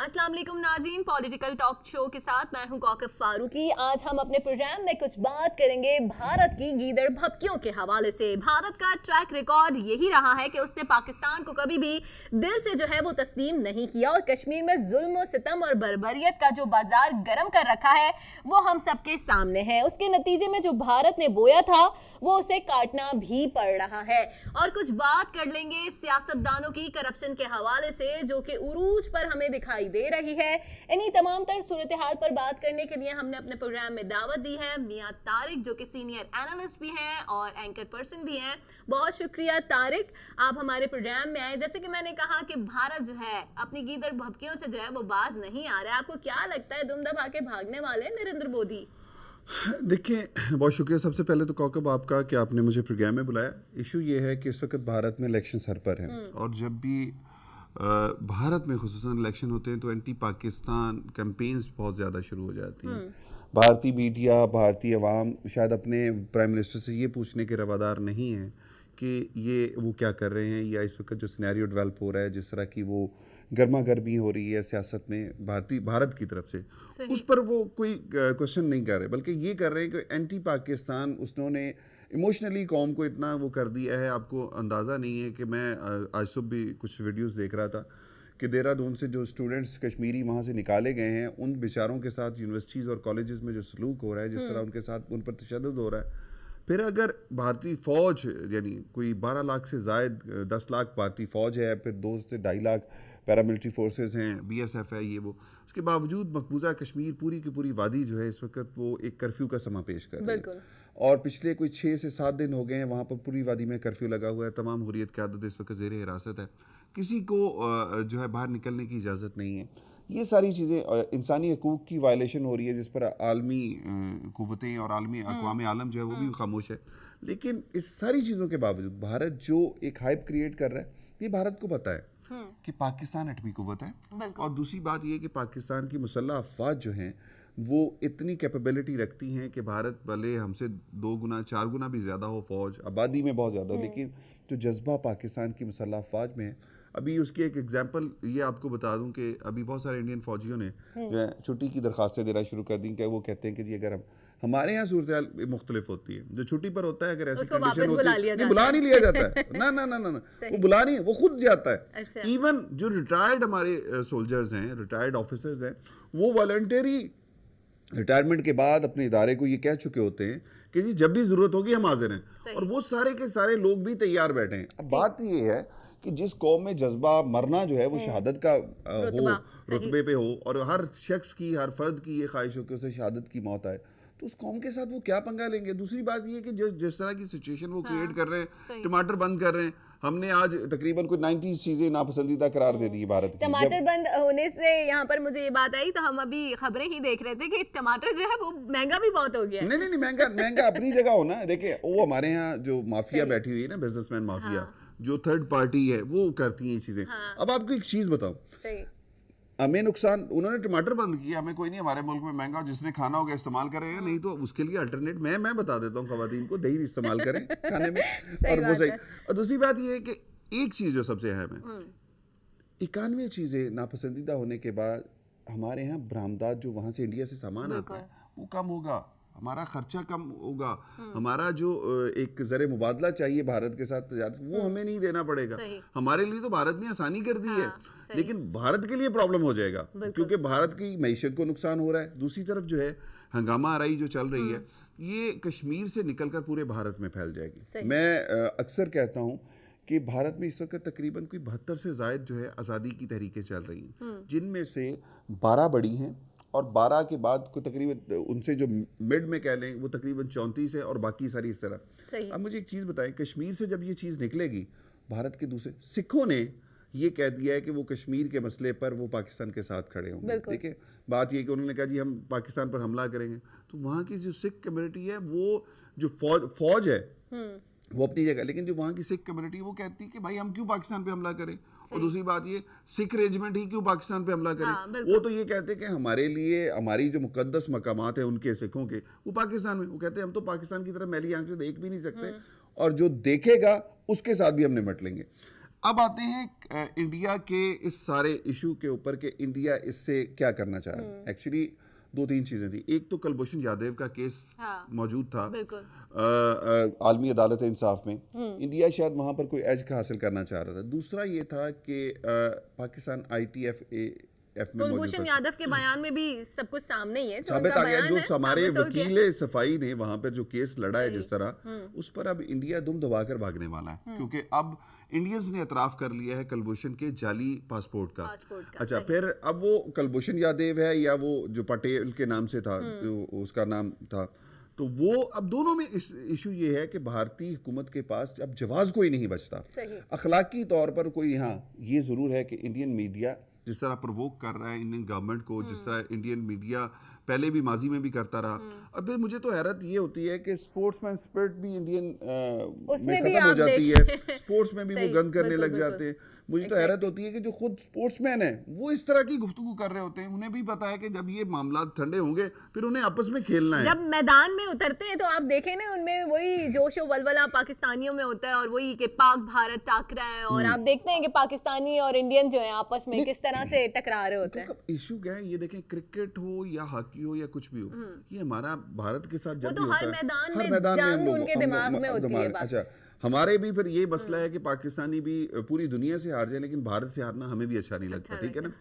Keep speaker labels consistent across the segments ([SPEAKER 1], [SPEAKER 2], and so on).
[SPEAKER 1] अस्सलाम वालेकुम नाज़रीन, पॉलिटिकल टॉक शो के साथ मैं हूं कौकब फारूकी। आज हम अपने प्रोग्राम में कुछ बात करेंगे भारत की गीदड़ भभकियों के हवाले से। भारत का ट्रैक रिकॉर्ड यही रहा है कि उसने पाकिस्तान को कभी भी दिल से जो है वो तस्लीम नहीं किया और कश्मीर में जुल्म और सितम और बर्बरियत का जो बाजार गर्म कर रखा है वो हम सबके सामने है। उसके नतीजे में जो भारत ने बोया था वो उसे काटना भी पड़ रहा है। और कुछ बात कर लेंगे सियासतदानों की करप्शन के हवाले से जो कि उरूज पर हमें दिखाई दे रही है। इन्हीं तमाम तर सूरत हाल पर बात करने के लिए हमने अपने प्रोग्राम में दावत दी है मियां तारिक, जो कि सीनियर एनालिस्ट भी हैं और एंकर पर्सन भी हैं। बहुत शुक्रिया तारिक, आप हमारे प्रोग्राम में आए। जैसे कि मैंने कहा कि भारत जो है अपनी गीदड़ भभकियों से जो है वो बाज नहीं आ रहा है। आपको क्या लगता है, दुम दबा के भागने वाले नरेंद्र मोदी?
[SPEAKER 2] देखिए, बहुत शुक्रिया सबसे पहले तो कौकब आपका कि आपने मुझे प्रोग्राम में बुलाया। इशू ये है कि इस वक्त भारत में इलेक्शन सर पर है और जब भी भारत में खुसूसन इलेक्शन होते हैं तो एंटी पाकिस्तान कैंपेन्स बहुत ज़्यादा शुरू हो जाती हैं। भारतीय मीडिया, भारतीय अवाम शायद अपने प्राइम मिनिस्टर से ये पूछने के रवादार नहीं है कि ये वो क्या कर रहे हैं या इस वक्त जो सिनेरियो डेवलप हो रहा है, जिस तरह की वो गर्मा गर्मी हो रही है सियासत में भारत की तरफ से, उस पर वो कोई क्वेश्चन नहीं कर रहे, बल्कि ये कर रहे हैं कि एंटी पाकिस्तान उसने इमोशनली कौम को इतना वो कर दिया है। आपको अंदाज़ा नहीं है कि मैं आज सुबह भी कुछ वीडियोस देख रहा था कि देहरादून से जो स्टूडेंट्स कश्मीरी वहाँ से निकाले गए हैं, उन बेचारों के साथ यूनिवर्सिटीज़ और कॉलेजेस में जो सलूक हो रहा है, जिस तरह उनके साथ उन पर तशद्दुद हो रहा है। फिर अगर भारतीय फ़ौज यानी कोई 12 लाख से ज़ायद 10 लाख भारतीय फ़ौज है, फिर 2 से 2.5 लाख पैरामिलिट्री फोर्सेस हैं, BSF है, ये वो, उसके बावजूद मकबूजा कश्मीर पूरी की पूरी वादी जो है इस वक्त वो एक कर्फ्यू का समा पेश कर रही है। और पिछले कोई 6 से 7 दिन हो गए हैं वहाँ पर पूरी वादी में कर्फ्यू लगा हुआ है। तमाम हुर्रियत क़यादत इस वक्त ज़ेर हिरासत है, किसी को जो है बाहर निकलने की इजाज़त नहीं है। ये सारी चीज़ें इंसानी हकूक़ की वायलेशन हो रही है जिस पर आलमी क़ुव्वतें और आलमी अक़वाम आलम जो है वो भी खामोश है। लेकिन इस सारी चीज़ों के बावजूद भारत जो एक हाइप क्रिएट कर रहा है, ये भारत को पता है कि पाकिस्तान एटमी कुव्वत है। और दूसरी बात ये कि पाकिस्तान की मुसल्लह अफ़वाज जो हैं वो इतनी कैपेबिलिटी रखती हैं कि भारत भले हमसे 2 गुना 4 गुना भी ज़्यादा हो फ़ौज, आबादी में बहुत ज़्यादा, लेकिन जो जज्बा पाकिस्तान की मुसल्लह अफ़वाज में है। अभी उसकी एक एग्जांपल ये आपको बता दूं कि अभी बहुत सारे इंडियन फ़ौजियों ने जो है छुट्टी की दरख्वास्तें देना शुरू कर दी कि वो कहते हैं कि जी अगर हम हमारे यहाँ सूरत मुख्तलिफ होती है, जो छुट्टी पर होता है अगर ऐसी कंडीशन होती है नहीं बुला नहीं लिया जाता है ना ना ना ना ना वो बुला नहीं, वो खुद जाता है। इवन जो रिटायर्ड हमारे सोल्जर्स हैं, रिटायर्ड ऑफिसर्स हैं, वो वॉलंटरी रिटायरमेंट के बाद अपने इदारे को ये कह चुके होते हैं कि जी जब भी ज़रूरत होगी हम हाजिर हैं, और वो सारे के सारे लोग भी तैयार बैठे हैं। अब बात ये है कि जिस कौम में जज्बा मरना जो है वो शहादत का हो, रुतबे पे हो, और हर शख्स की, हर फर्द की ये ख्वाहिश हो कि उसे शहादत की मौत आए, तो उस कौम के साथ वो क्या पंगा लेंगे। दूसरी बात ये कि जिस तरह की सिचुएशन वो क्रिएट कर रहे हैं, टमाटर बंद कर रहे हैं, हमने आज तकरीबन कोई 90 चीज़ें नापसंदीदा करार दे दी भारत की।
[SPEAKER 1] टमाटर बंद होने से यहाँ पर मुझे ये बात आई, तो हम अभी खबरें ही देख रहे थे कि टमाटर जो है वो महंगा भी बहुत हो गया है।
[SPEAKER 2] नहीं महंगा अपनी जगह हो ना। देखिए वो हमारे यहाँ जो माफिया बैठी हुई है ना, बिजनेसमैन माफिया, जो थर्ड पार्टी है, वो करती हैं ये चीज़ें। अब आपको एक चीज़ बताऊँ, हमें नुकसान, उन्होंने टमाटर बंद किया, हमें कोई नहीं, हमारे मुल्क में महंगा, जिसने खाना होगा इस्तेमाल करेगा, नहीं तो उसके लिए अल्टरनेट मैं बता देता हूँ ख़वातीन को, दही इस्तेमाल करें खाने में और वो सही। और दूसरी बात ये है कि एक चीज़ जो सबसे अहम है, 91 चीज़ें नापसंदीदा होने के बाद हमारे यहाँ बरामदात जो वहाँ से इंडिया से सामान आता है वो कम होगा, हमारा खर्चा कम होगा, हमारा जो एक ज़र मुबादला चाहिए भारत के साथ तजारत, वो हमें नहीं देना पड़ेगा। हमारे लिए तो भारत ने आसानी कर दी है, लेकिन भारत के लिए प्रॉब्लम हो जाएगा क्योंकि भारत की मईशत को नुकसान हो रहा है। दूसरी तरफ जो है हंगामा आराई जो चल रही है, ये कश्मीर से निकलकर पूरे भारत में फैल जाएगी। मैं अक्सर कहता हूँ कि भारत में इस वक्त तकरीबन कोई 72 से ज़ायद जो है आज़ादी की तहरीकें चल रही हैं, जिनमें से 12 बड़ी हैं और 12 के बाद को तकरीबन उनसे जो मिड में कह लें वो तकरीबन 34 है और बाकी सारी इस तरह। अब मुझे एक चीज़ बताएं, कश्मीर से जब ये चीज़ निकलेगी, भारत के दूसरे सिखों ने ये कह दिया है कि वो कश्मीर के मसले पर वो पाकिस्तान के साथ खड़े होंगे। देखिए बात ये कि उन्होंने कहा जी हम पाकिस्तान पर हमला करेंगे, तो वहाँ की जो सिख कम्युनिटी है, वो जो फौज है वो अपनी जगह, लेकिन जो वहाँ की सिख कम्युनिटी वो कहती है कि भाई हम क्यों पाकिस्तान पे हमला करें। और दूसरी बात ये, सिख रेजिमेंट ही क्यों पाकिस्तान पे हमला करें। वो तो ये कहते हैं कि हमारे लिए हमारी जो मुकद्दस मकामात है उनके सिखों के, वो पाकिस्तान में, वो कहते हैं हम तो पाकिस्तान की तरफ मैली आंख से देख भी नहीं सकते, और जो देखेगा उसके साथ भी हम निपट लेंगे। अब आते हैं इंडिया के इस सारे इशू के ऊपर कि इंडिया इससे क्या करना चाह रहा है। एक्चुअली दो तीन चीजें थी। एक तो कुलभूषण यादव का केस मौजूद था आलमी अदालत इंसाफ में, इंडिया शायद वहां पर कोई एज हासिल करना चाह रहा था। दूसरा ये था कि पाकिस्तान ITF में
[SPEAKER 1] कुलभूषण यादव के बयान में भी सब कुछ सामने ही है,
[SPEAKER 2] साबित आ गया। जो हमारे वकील सफाई ने वहां पर जो केस लड़ा है जिस तरह, उस पर अब इंडिया दुम दबाकर भागने वाला है, क्योंकि अब इंडियंस ने एतराफ कर लिया है कुलभूषण के जाली पासपोर्ट का। अच्छा, फिर अब वो कुलभूषण यादव है या वो जो पटेल के नाम से था, उसका नाम था, तो वो अब दोनों में इशू ये है कि भारतीय हुकूमत के पास अब जवाब कोई नहीं बचता। अखलाकी तौर पर कोई, हाँ ये जरूर है कि इंडियन मीडिया जिस तरह प्रोवोक कर रहा है इंडियन गवर्नमेंट को, जिस तरह इंडियन मीडिया पहले भी माजी में भी करता रहा। अब मुझे तो हैरत ये होती है कि स्पोर्ट्समैन स्पिरिट भी इंडियन में खत्म हो जाती है। स्पोर्ट्स में भी वो गंद करने लग जाते हैं। मुझे तो हैरत होती है कि जो खुद स्पोर्ट्समैन है वो इस तरह की गुफ्तगू कर रहे होते हैं। उन्हें भी पता है कि जब ये मामला ठंडे होंगे फिर उन्हें आपस में खेलना है।
[SPEAKER 1] जब मैदान में उतरते हैं तो आप देखें ना, उनमें वही जोश व वलवला पाकिस्तानियों में होता है, और वही कि पाक भारत टाकरा है, और आप देखते हैं कि पाकिस्तानी और इंडियन जो है आपस में किस तरह से टकरा रहे होते हैं।
[SPEAKER 2] इशू क्या है, ये देखें, क्रिकेट हो या हॉकी हो या कुछ भी हो, ये हमारा भारत के साथ जब भी
[SPEAKER 1] होता है, हर मैदान में हम लोग उनके दिमाग में होती है।
[SPEAKER 2] अच्छा, हमारे भी फिर ये मसला है कि पाकिस्तानी भी पूरी दुनिया से हार जाए, लेकिन भारत से हारना हमें भी अच्छा नहीं लगता, ठीक है ना।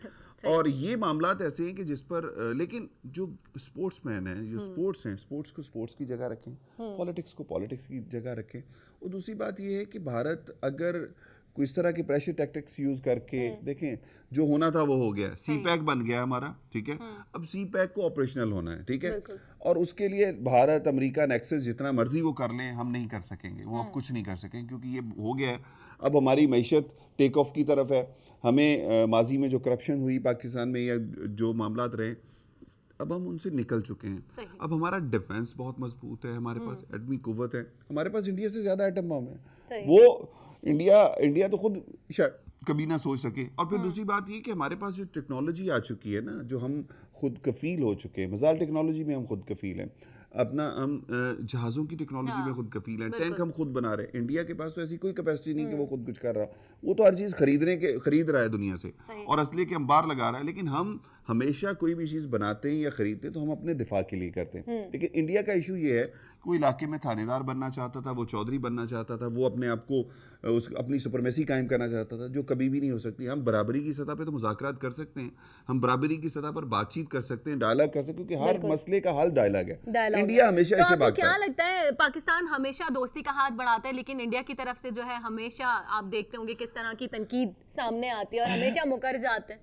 [SPEAKER 2] और ये मामलात ऐसे हैं कि जिस पर लेकिन जो स्पोर्ट्समैन है, जो स्पोर्ट्स हैं, स्पोर्ट्स को स्पोर्ट्स की जगह रखें, पॉलिटिक्स को पॉलिटिक्स की जगह रखें। और दूसरी बात ये है कि भारत अगर कोई इस तरह की प्रेशर टैक्टिक्स यूज करके देखें, जो होना था वो हो गया, CPEC बन गया हमारा, ठीक है। अब CPEC को ऑपरेशनल होना है, ठीक है। और उसके लिए भारत अमेरिका नेक्सस जितना मर्जी वो कर लें, हम नहीं कर सकेंगे, वो अब कुछ नहीं कर सकेंगे, क्योंकि ये हो गया है। अब हमारी मईशत टेक ऑफ की तरफ है। हमें माजी में जो करप्शन हुई पाकिस्तान में या जो मामलात रहे, अब हम उनसे निकल चुके हैं। अब हमारा डिफेंस बहुत मजबूत है, हमारे पास एटमी कुव्वत है, हमारे पास इंडिया से ज्यादा एटम बम है। वो इंडिया तो खुद शायद कभी ना सोच सके। और फिर दूसरी बात ये कि हमारे पास जो टेक्नोलॉजी आ चुकी है ना, जो हम खुद कफील हो चुके हैं, मिसाइल टेक्नोलॉजी में हम खुद कफील हैं, अपना हम जहाज़ों की टेक्नोलॉजी में खुद कफील हैं, टैंक हम खुद बना रहे हैं। इंडिया के पास तो ऐसी कोई कैपेसिटी नहीं कि वो खुद कुछ कर रहा, वो तो हर चीज़ खरीद रहा है दुनिया से, और असली के अंबार लगा रहा है। लेकिन हम हमेशा कोई भी चीज़ बनाते हैं या खरीदते हैं तो हम अपने दिफा के लिए करते हैं। लेकिन इंडिया का इशू ये है, कोई इलाके में थानेदार बनना चाहता था, वो चौधरी बनना चाहता था, वो अपने आप को अपनी सुपरमेसी कायम करना चाहता था, जो कभी भी नहीं हो सकती। हम बराबरी की सतह पे तो मुज़ाकरात कर सकते हैं, हम बराबरी की सतह पर बातचीत कर सकते हैं, डायलॉग कर सकते हैं, क्योंकि हर मसले का हल डायलॉग है। इंडिया हमेशा
[SPEAKER 1] तो
[SPEAKER 2] इससे भागता है।
[SPEAKER 1] क्या लगता है, पाकिस्तान हमेशा दोस्ती का हाथ बढ़ाता है, लेकिन इंडिया की तरफ से जो है हमेशा आप देखते होंगे किस तरह की तनकीद सामने आती है और हमेशा मुकर जाते हैं।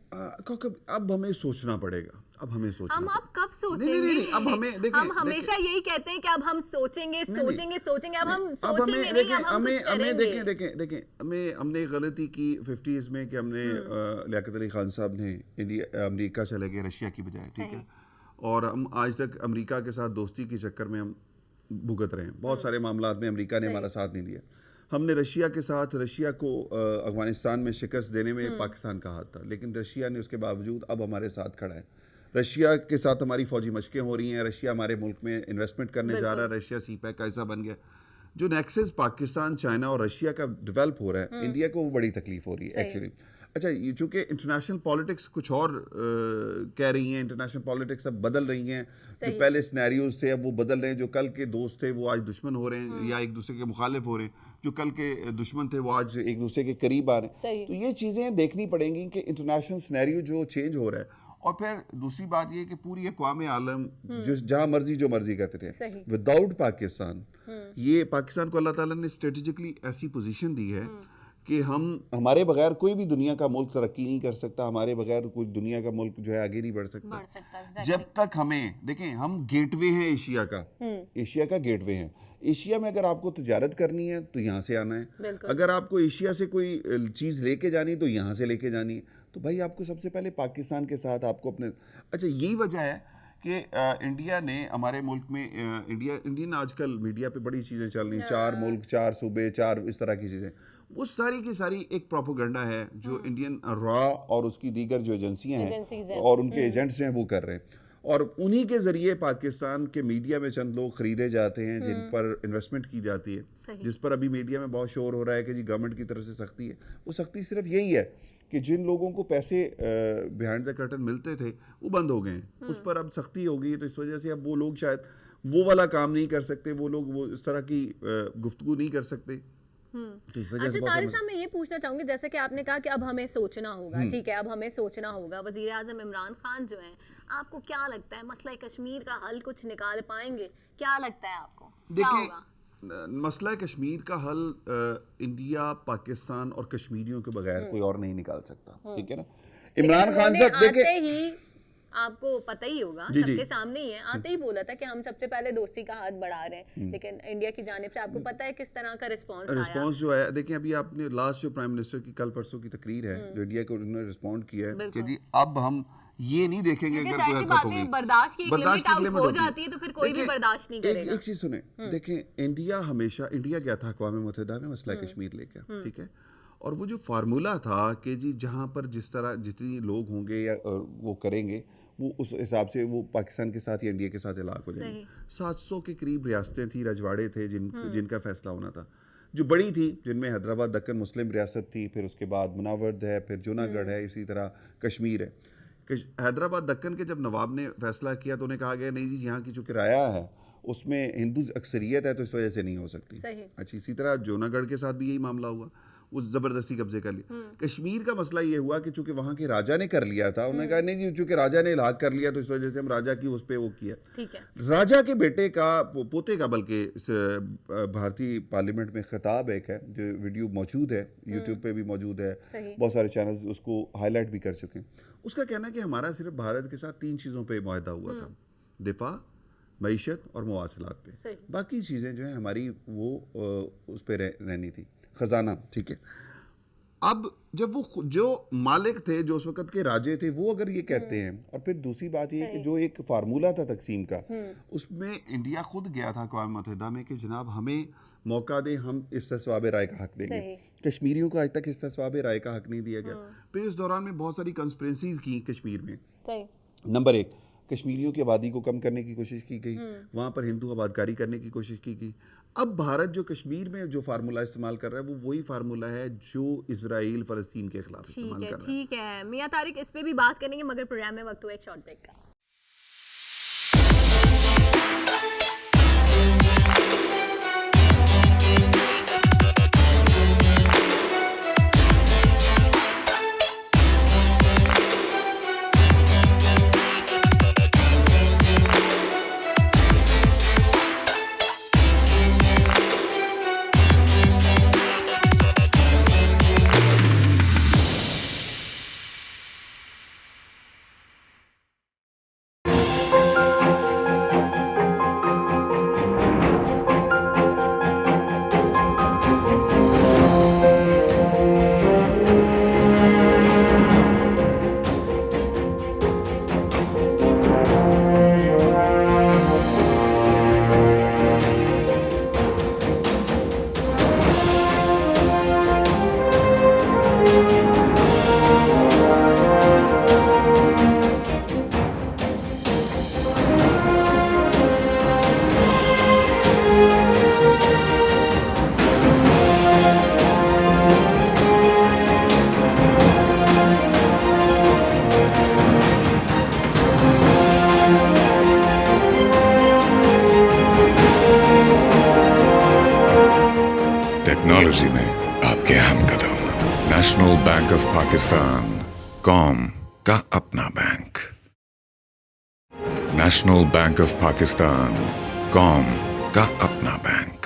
[SPEAKER 2] अब हमें सोचना पड़ेगा, अब हमें सोचना।
[SPEAKER 1] हम अब कब सोचेंगे?
[SPEAKER 2] नहीं, अब हमें देखें,
[SPEAKER 1] हम हमेशा यही कहते हैं कि अब हम सोचेंगे। अब हम सोचेंगे नहीं, अब हम कुछ
[SPEAKER 2] हमें
[SPEAKER 1] करेंगे।
[SPEAKER 2] देखें, हमने गलती की 50s में कि हमने लियाकत अली खान साहब ने अमेरिका चले गए रशिया की बजाय, ठीक है। और हम आज तक अमेरिका के साथ दोस्ती के चक्कर में हम भुगत रहे हैं। बहुत सारे मामलात में अमेरिका ने हमारा साथ नहीं दिया। हमने रशिया को अफगानिस्तान में शिकस्त देने में पाकिस्तान का हाथ था, लेकिन रशिया ने उसके बावजूद अब हमारे साथ खड़ा है। रशिया के साथ हमारी फौजी मशकें हो रही हैं, रशिया हमारे मुल्क में इन्वेस्टमेंट करने जा रहा है, रशिया CPEC का हिस्सा बन गया। जो नेक्सस पाकिस्तान, चाइना और रशिया का डेवलप हो रहा है, इंडिया को वो बड़ी तकलीफ हो रही है एक्चुअली। अच्छा, ये चूंकि इंटरनेशनल पॉलिटिक्स कुछ और कह रही हैं, इंटरनेशनल पॉलिटिक्स अब बदल रही हैं। जो पहले सिनेरियोज थे अब वो बदल रहे हैं। जो कल के दोस्त थे वो आज दुश्मन हो रहे हैं या एक दूसरे के मुखालिफ हो रहे हैं। जो कल के दुश्मन थे वो आज एक दूसरे के करीब आ रहे हैं। तो ये चीज़ें देखनी पड़ेंगी कि इंटरनेशनल सिनेरियो जो चेंज हो रहा है। और फिर दूसरी बात ये कि पूरी अक़वाम आलम जो जहाँ मर्जी जो मर्जी करते थे, विदाउट पाकिस्तान, ये पाकिस्तान को अल्लाह ताला ने स्ट्रेटेजिकली ऐसी पोजीशन दी है कि हमारे बगैर कोई भी दुनिया का मुल्क तरक्की नहीं कर सकता, हमारे बगैर कोई दुनिया का मुल्क जो है आगे नहीं बढ़ सकता। जब तक हमें देखें, हम गेटवे हैं एशिया का, एशिया का गेटवे हैं। एशिया में अगर आपको तजारत करनी है तो यहाँ से आना है, अगर आपको एशिया से कोई चीज़ लेके जानी तो यहाँ से लेके जानी है। तो भाई आपको सबसे पहले पाकिस्तान के साथ आपको अपने, अच्छा यही वजह है कि इंडिया ने हमारे मुल्क में इंडियन आजकल मीडिया पे बड़ी चीज़ें चल रही, 4 मुल्क 4 सूबे 4 इस तरह की चीज़ें, वो सारी की सारी एक प्रोपोगंडा है जो इंडियन रॉ और उसकी दीगर जो एजेंसियां हैं और उनके एजेंट्स हैं वो कर रहे हैं। और उन्हीं के जरिए पाकिस्तान के मीडिया में चंद लोग खरीदे जाते हैं जिन पर इन्वेस्टमेंट की जाती है,
[SPEAKER 1] सही।
[SPEAKER 2] जिस पर अभी मीडिया में बहुत शोर हो रहा है कि जी गवर्नमेंट की तरफ से सख्ती है। वो सख्ती सिर्फ यही है कि जिन लोगों को पैसे बिहाइंड द कर्टन मिलते थे वो बंद हो गए हैं, उस पर अब सख्ती हो गई है। तो इस वजह से अब वो लोग शायद वो वाला काम नहीं कर सकते, वो लोग वो इस तरह की गुफ्तगू नहीं कर सकते। तो इस वजह
[SPEAKER 1] अच्छा
[SPEAKER 2] से बहुत
[SPEAKER 1] तारिक
[SPEAKER 2] सारे-
[SPEAKER 1] साहब, मैं ये पूछना चाहूंगी, जैसे कि आपने कहा कि अब हमें सोचना होगा, ठीक है, अब हमें सोचना होगा। वजीर आजम इमरान खान जो हैं, आपको क्या लगता है मसला कश्मीर का हल कुछ निकाल पाएंगे? क्या लगता है आपको क्या होगा?
[SPEAKER 2] मसला कश्मीर का हल इंडिया, पाकिस्तान और कश्मीरियों के बगैर कोई और नहीं निकाल सकता, ठीक है ना। इमरान खान
[SPEAKER 1] उन्होंने
[SPEAKER 2] साहब देखिए,
[SPEAKER 1] आते ही, आपको पता ही होगा,
[SPEAKER 2] जी, जी।
[SPEAKER 1] सबके सामने ही है, आते ही बोला था कि हम सबसे पहले दोस्ती का हाथ बढ़ा रहे हैं, लेकिन इंडिया की जानिब से आपको पता है किस तरह का रिस्पॉन्स आया।
[SPEAKER 2] रिस्पांस जो है, देखिए अभी आपने लास्ट जो प्राइम मिनिस्टर की कल परसों की तकरीर है जो इंडिया को उन्होंने रिस्पॉन्ड किया है कि
[SPEAKER 1] बिल्कुल।
[SPEAKER 2] जी अब हम ये नहीं देखेंगे
[SPEAKER 1] क्योंकि
[SPEAKER 2] अगर कोई
[SPEAKER 1] ऐसी
[SPEAKER 2] हरकत
[SPEAKER 1] बातें
[SPEAKER 2] होगी,
[SPEAKER 1] बर्दाश्त की एक लिमिट आउट
[SPEAKER 2] लिमिट
[SPEAKER 1] हो
[SPEAKER 2] होती
[SPEAKER 1] जाती है तो फिर कोई भी
[SPEAKER 2] देखिए,
[SPEAKER 1] बर्दाश्त नहीं करेगा।
[SPEAKER 2] एक चीज सुने, देखें इंडिया हमेशा, इंडिया गया था अक़वाम मुत्तहिदा में मसला कश्मीर लेकर, ठीक है, और वो जो फार्मूला था कि जी जहाँ पर जिस तरह जितनी लोग होंगे या वो करेंगे वो उस हिसाब से वो पाकिस्तान के साथ या इंडिया के साथ इलाक हो जाएंगे। 700 के करीब रियासतें थी, रजवाड़े थे जिनका फैसला होना था, जो बड़ी थी, जिनमें हैदराबाद दक्कन मुस्लिम रियासत थी, फिर उसके बाद मुनावर्द है, फिर जूनागढ़ है, इसी तरह कश्मीर है। हैदराबाद दक्कन के जब नवाब ने फैसला किया तो उन्हें कहा गया नहीं जी यहाँ की जो किराया है उसमें हिंदू अक्सरियत है तो इस वजह से नहीं हो सकती।
[SPEAKER 1] सही।
[SPEAKER 2] अच्छा, इसी तरह जूनागढ़ के साथ भी यही मामला हुआ, वो जबरदस्ती कब्जे कर लिया। कश्मीर का मसला ये हुआ कि चूंकि वहाँ के राजा ने कर लिया था, उन्होंने कहा नहीं जी चूंकि राजा ने इलाक कर लिया तो इस वजह से हम राजा की उस पर वो किया।
[SPEAKER 1] ठीक है।
[SPEAKER 2] राजा के बेटे का, पोते का बल्कि, भारतीय पार्लियामेंट में खिताब एक है जो वीडियो मौजूद है, यूट्यूब पे भी मौजूद है,
[SPEAKER 1] सही।
[SPEAKER 2] बहुत सारे चैनल्स उसको हाईलाइट भी कर चुके हैं। उसका कहना है कि हमारा सिर्फ भारत के साथ 3 चीज़ों पे मुआहदा हुआ था, दिफा, मईशत और मवासलात पे।
[SPEAKER 1] सही।
[SPEAKER 2] बाकी चीज़ें जो हैं हमारी वो उस पर रहनी थी, ख़जाना, ठीक है। अब जब वो जो मालिक थे, जो उस वक़्त के राजे थे, वो अगर ये कहते हैं, और फिर दूसरी बात ये कि जो एक फार्मूला था तकसीम का, उसमें इंडिया खुद गया था अक़वाम मुत्तहिदा में कि जनाब हमें मौका दें, हम इस सवाब राय का हक देंगे। कश्मीरियों को आज तक इस सवाब राय का हक नहीं दिया गया। फिर इस दौरान में बहुत सारी कंस्पिरेंसीज की कश्मीर में।
[SPEAKER 1] सही।
[SPEAKER 2] नंबर 1, कश्मीरियों की आबादी को कम करने की कोशिश की गई, वहाँ पर हिंदू आबादकारी करने की कोशिश की गई। अब भारत जो कश्मीर में जो फार्मूला इस्तेमाल कर रहा है वो वही फार्मूला है जो इजराइल फ़लस्तीन के खिलाफ इस्तेमाल कर रहा है।
[SPEAKER 1] ठीक है मियां तारिक, इस पे भी बात करेंगे, मगर प्रोग्राम में वक्त हुआ एक शॉर्ट ब्रेक का।
[SPEAKER 3] टेक्नोलॉजी में आपके हम कदम। नेशनल बैंक ऑफ पाकिस्तान, कौम का अपना bank. National bank of Pakistan, कौम का अपना बैंक।